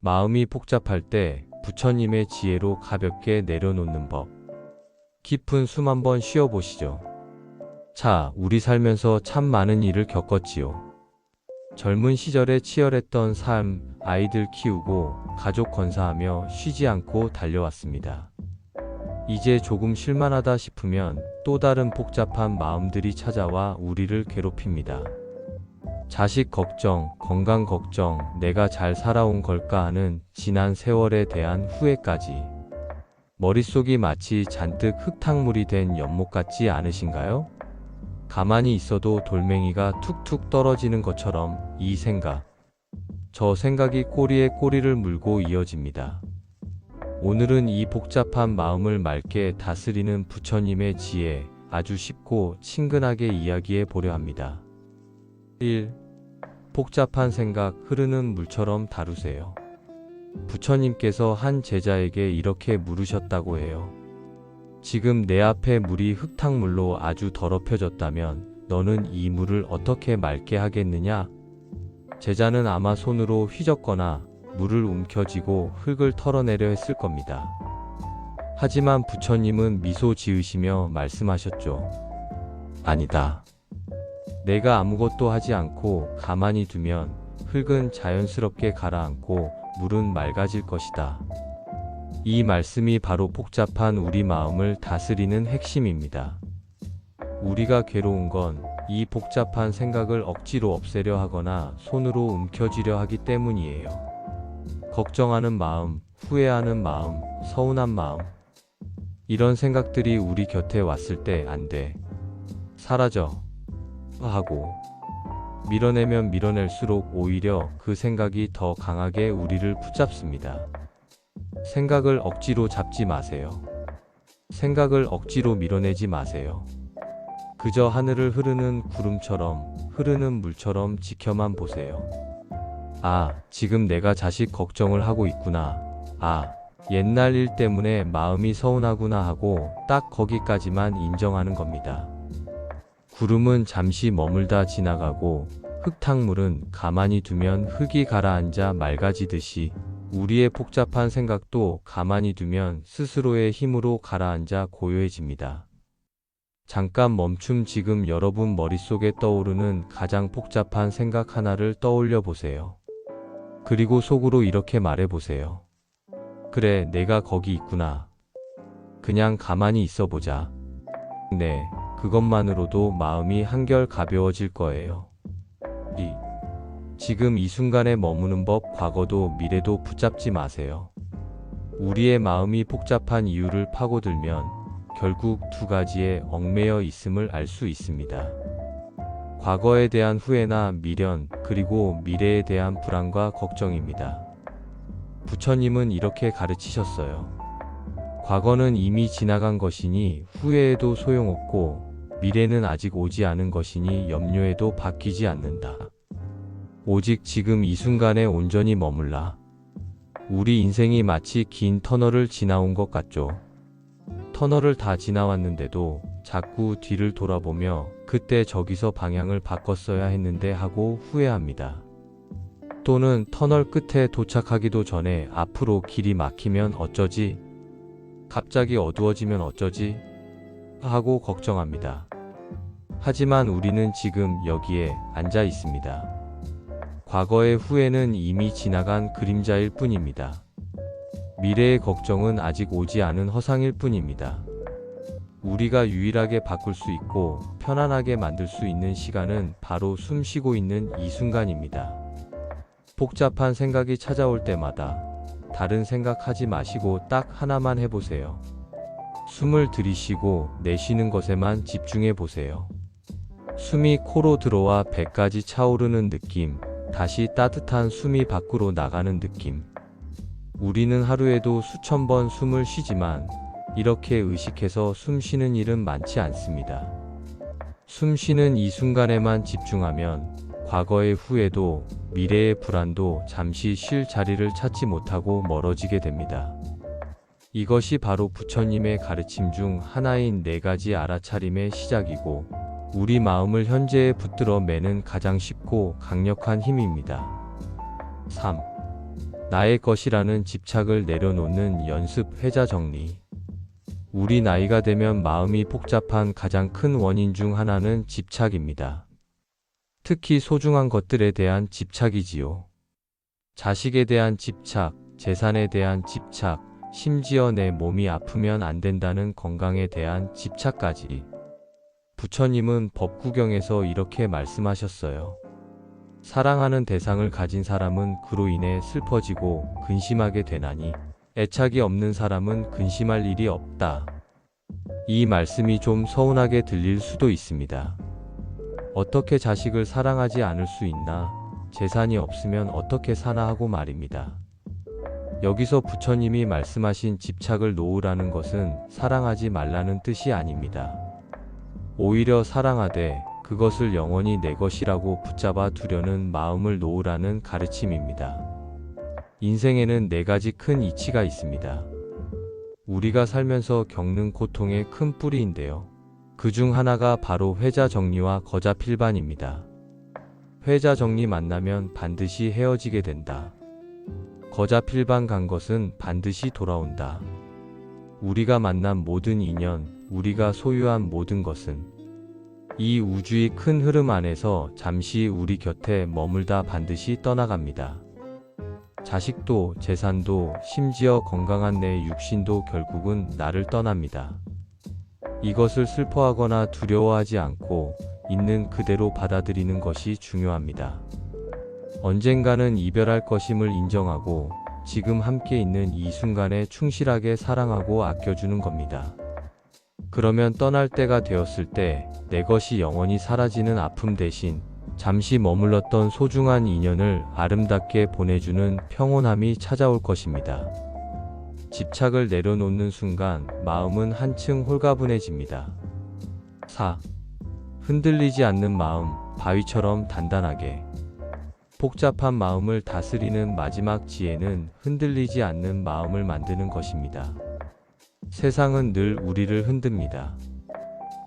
마음이 복잡할 때 부처님의 지혜로 가볍게 내려놓는 법. 깊은 숨 한번 쉬어보시죠. 자, 우리 살면서 참 많은 일을 겪었지요. 젊은 시절에 치열했던 삶, 아이들 키우고 가족 건사하며 쉬지 않고 달려왔습니다. 이제 조금 쉴만하다 싶으면 또 다른 복잡한 마음들이 찾아와 우리를 괴롭힙니다. 자식 걱정, 건강 걱정, 내가 잘 살아온 걸까 하는 지난 세월에 대한 후회까지. 머릿속이 마치 잔뜩 흙탕물이 된 연못 같지 않으신가요? 가만히 있어도 돌멩이가 툭툭 떨어지는 것처럼 이 생각, 저 생각이 꼬리에 꼬리를 물고 이어집니다. 오늘은 이 복잡한 마음을 맑게 다스리는 부처님의 지혜, 아주 쉽고 친근하게 이야기해 보려 합니다. 1. 복잡한 생각 흐르는 물처럼 다루세요. 부처님께서 한 제자에게 이렇게 물으셨다고 해요. 지금 내 앞에 물이 흙탕물로 아주 더럽혀졌다면 너는 이 물을 어떻게 맑게 하겠느냐? 제자는 아마 손으로 휘젓거나 물을 움켜쥐고 흙을 털어내려 했을 겁니다. 하지만 부처님은 미소 지으시며 말씀하셨죠. 아니다. 내가 아무것도 하지 않고 가만히 두면 흙은 자연스럽게 가라앉고 물은 맑아질 것이다. 이 말씀이 바로 복잡한 우리 마음을 다스리는 핵심입니다. 우리가 괴로운 건 이 복잡한 생각을 억지로 없애려 하거나 손으로 움켜쥐려 하기 때문이에요. 걱정하는 마음, 후회하는 마음, 서운한 마음. 이런 생각들이 우리 곁에 왔을 때 안 돼. 사라져. 하고 밀어내면 밀어낼수록 오히려 그 생각이 더 강하게 우리를 붙잡습니다. 생각을 억지로 잡지 마세요. 생각을 억지로 밀어내지 마세요. 그저 하늘을 흐르는 구름처럼, 흐르는 물처럼 지켜만 보세요. 아, 지금 내가 자식 걱정을 하고 있구나. 아, 옛날 일 때문에 마음이 서운하구나 하고 딱 거기까지만 인정하는 겁니다. 구름은 잠시 머물다 지나가고 흙탕물은 가만히 두면 흙이 가라앉아 맑아지듯이 우리의 복잡한 생각도 가만히 두면 스스로의 힘으로 가라앉아 고요해집니다. 잠깐 멈춤. 지금 여러분 머릿속에 떠오르는 가장 복잡한 생각 하나를 떠올려 보세요. 그리고 속으로 이렇게 말해 보세요. 그래, 내가 거기 있구나. 그냥 가만히 있어 보자. 네, 그것만으로도 마음이 한결 가벼워질 거예요. 2. 지금 이 순간에 머무는 법. 과거도 미래도 붙잡지 마세요. 우리의 마음이 복잡한 이유를 파고들면 결국 두 가지에 얽매여 있음을 알 수 있습니다. 과거에 대한 후회나 미련, 그리고 미래에 대한 불안과 걱정입니다. 부처님은 이렇게 가르치셨어요. 과거는 이미 지나간 것이니 후회해도 소용없고, 미래는 아직 오지 않은 것이니 염려해도 바뀌지 않는다. 오직 지금 이 순간에 온전히 머물라. 우리 인생이 마치 긴 터널을 지나온 것 같죠. 터널을 다 지나왔는데도 자꾸 뒤를 돌아보며 그때 저기서 방향을 바꿨어야 했는데 하고 후회합니다. 또는 터널 끝에 도착하기도 전에 앞으로 길이 막히면 어쩌지? 갑자기 어두워지면 어쩌지? 하고 걱정합니다. 하지만 우리는 지금 여기에 앉아 있습니다. 과거의 후회는 이미 지나간 그림자일 뿐입니다. 미래의 걱정은 아직 오지 않은 허상일 뿐입니다. 우리가 유일하게 바꿀 수 있고 편안하게 만들 수 있는 시간은 바로 숨 쉬고 있는 이 순간입니다. 복잡한 생각이 찾아올 때마다 다른 생각하지 마시고 딱 하나만 해보세요. 숨을 들이쉬고 내쉬는 것에만 집중해 보세요. 숨이 코로 들어와 배까지 차오르는 느낌, 다시 따뜻한 숨이 밖으로 나가는 느낌. 우리는 하루에도 수천 번 숨을 쉬지만 이렇게 의식해서 숨 쉬는 일은 많지 않습니다. 숨 쉬는 이 순간에만 집중하면 과거의 후회도 미래의 불안도 잠시 쉴 자리를 찾지 못하고 멀어지게 됩니다. 이것이 바로 부처님의 가르침 중 하나인 네 가지 알아차림의 시작이고 우리 마음을 현재에 붙들어 매는 가장 쉽고 강력한 힘입니다. 3. 나의 것이라는 집착을 내려놓는 연습 회자 정리. 우리 나이가 되면 마음이 복잡한 가장 큰 원인 중 하나는 집착입니다. 특히 소중한 것들에 대한 집착이지요. 자식에 대한 집착, 재산에 대한 집착, 심지어 내 몸이 아프면 안 된다는 건강에 대한 집착까지. 부처님은 법구경에서 이렇게 말씀하셨어요. 사랑하는 대상을 가진 사람은 그로 인해 슬퍼지고 근심하게 되나니 애착이 없는 사람은 근심할 일이 없다. 이 말씀이 좀 서운하게 들릴 수도 있습니다. 어떻게 자식을 사랑하지 않을 수 있나? 재산이 없으면 어떻게 사나 하고 말입니다. 여기서 부처님이 말씀하신 집착을 놓으라는 것은 사랑하지 말라는 뜻이 아닙니다. 오히려 사랑하되 그것을 영원히 내 것이라고 붙잡아 두려는 마음을 놓으라는 가르침입니다. 인생에는 4가지 큰 이치가 있습니다. 우리가 살면서 겪는 고통의 큰 뿌리인데요. 그 중 하나가 바로 회자 정리와 거자 필반입니다. 회자 정리 만나면 반드시 헤어지게 된다. 거자 필반 간 것은 반드시 돌아온다. 우리가 만난 모든 인연, 우리가 소유한 모든 것은 이 우주의 큰 흐름 안에서 잠시 우리 곁에 머물다 반드시 떠나갑니다. 자식도, 재산도, 심지어 건강한 내 육신도 결국은 나를 떠납니다. 이것을 슬퍼하거나 두려워하지 않고 있는 그대로 받아들이는 것이 중요합니다. 언젠가는 이별할 것임을 인정하고 지금 함께 있는 이 순간에 충실하게 사랑하고 아껴주는 겁니다. 그러면 떠날 때가 되었을 때 내 것이 영원히 사라지는 아픔 대신 잠시 머물렀던 소중한 인연을 아름답게 보내주는 평온함이 찾아올 것입니다. 집착을 내려놓는 순간 마음은 한층 홀가분해집니다. 4. 흔들리지 않는 마음, 바위처럼 단단하게. 복잡한 마음을 다스리는 마지막 지혜는 흔들리지 않는 마음을 만드는 것입니다. 세상은 늘 우리를 흔듭니다.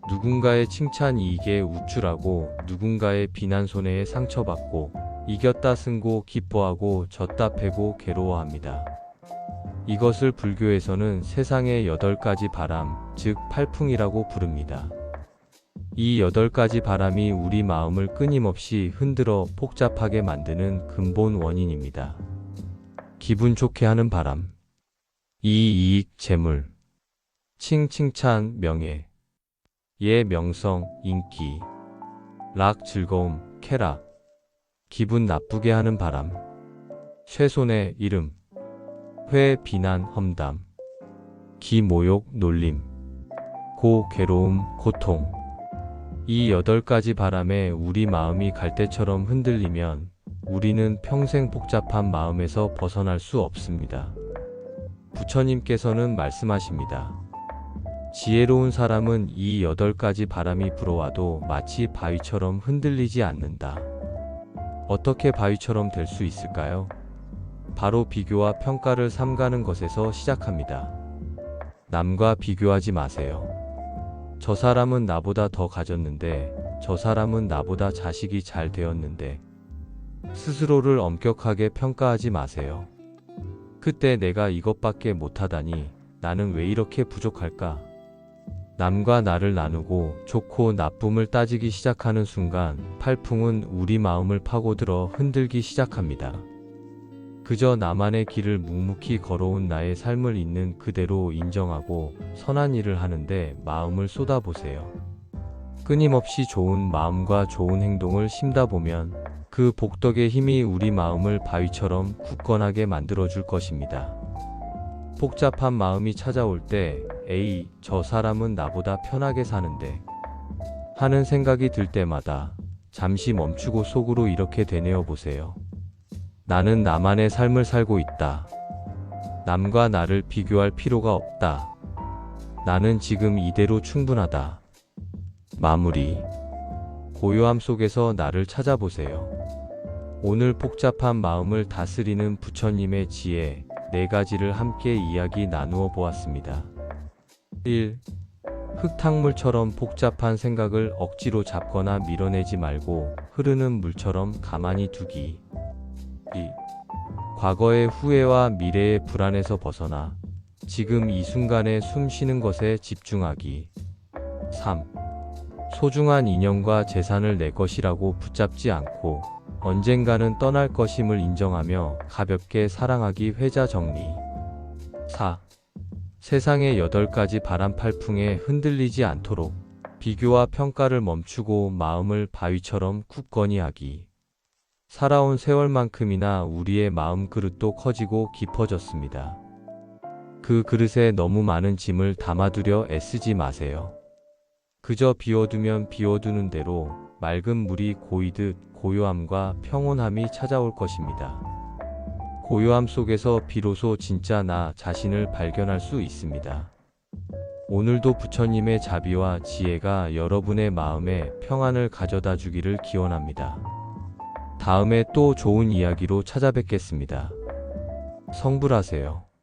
누군가의 칭찬 이익에 우쭐하고 누군가의 비난 손해에 상처받고 이겼다 승고 기뻐하고 졌다 패고 괴로워합니다. 이것을 불교에서는 세상의 8가지 바람, 즉 팔풍이라고 부릅니다. 이 8가지 바람이 우리 마음을 끊임없이 흔들어 복잡하게 만드는 근본 원인입니다. 기분 좋게 하는 바람, 이익, 재물, 칭찬, 명예, 명성, 인기, 즐거움, 쾌락, 기분 나쁘게 하는 바람, 쇠손해, 이름, 비난, 험담, 모욕, 놀림, 괴로움, 고통. 이 8가지 바람에 우리 마음이 갈대처럼 흔들리면 우리는 평생 복잡한 마음에서 벗어날 수 없습니다. 부처님께서는 말씀하십니다. 지혜로운 사람은 이 8가지 바람이 불어와도 마치 바위처럼 흔들리지 않는다. 어떻게 바위처럼 될 수 있을까요? 바로 비교와 평가를 삼가는 것에서 시작합니다. 남과 비교하지 마세요. 저 사람은 나보다 더 가졌는데, 저 사람은 나보다 자식이 잘 되었는데. 스스로를 엄격하게 평가하지 마세요. 그때 내가 이것밖에 못하다니, 나는 왜 이렇게 부족할까? 남과 나를 나누고 좋고 나쁨을 따지기 시작하는 순간 팔풍은 우리 마음을 파고들어 흔들기 시작합니다. 그저 나만의 길을 묵묵히 걸어온 나의 삶을 있는 그대로 인정하고 선한 일을 하는데 마음을 쏟아보세요. 끊임없이 좋은 마음과 좋은 행동을 심다 보면 그 복덕의 힘이 우리 마음을 바위처럼 굳건하게 만들어줄 것입니다. 복잡한 마음이 찾아올 때 저 사람은 나보다 편하게 사는데 하는 생각이 들 때마다 잠시 멈추고 속으로 이렇게 되뇌어 보세요. 나는 나만의 삶을 살고 있다. 남과 나를 비교할 필요가 없다. 나는 지금 이대로 충분하다. 마무리. 고요함 속에서 나를 찾아보세요. 오늘 복잡한 마음을 다스리는 부처님의 지혜 4가지를 함께 이야기 나누어 보았습니다. 1. 흙탕물처럼 복잡한 생각을 억지로 잡거나 밀어내지 말고 흐르는 물처럼 가만히 두기. 2. 과거의 후회와 미래의 불안에서 벗어나 지금 이 순간에 숨 쉬는 것에 집중하기. 3. 소중한 인연과 재산을 내 것이라고 붙잡지 않고 언젠가는 떠날 것임을 인정하며 가볍게 사랑하기. 회자 정리. 4. 세상의 8가지 바람팔풍에 흔들리지 않도록 비교와 평가를 멈추고 마음을 바위처럼 굳건히 하기. 살아온 세월만큼이나 우리의 마음 그릇도 커지고 깊어졌습니다. 그 그릇에 너무 많은 짐을 담아두려 애쓰지 마세요. 그저 비워두면 비워두는 대로 맑은 물이 고이듯 고요함과 평온함이 찾아올 것입니다. 고요함 속에서 비로소 진짜 나 자신을 발견할 수 있습니다. 오늘도 부처님의 자비와 지혜가 여러분의 마음에 평안을 가져다 주기를 기원합니다. 다음에 또 좋은 이야기로 찾아뵙겠습니다. 성불하세요.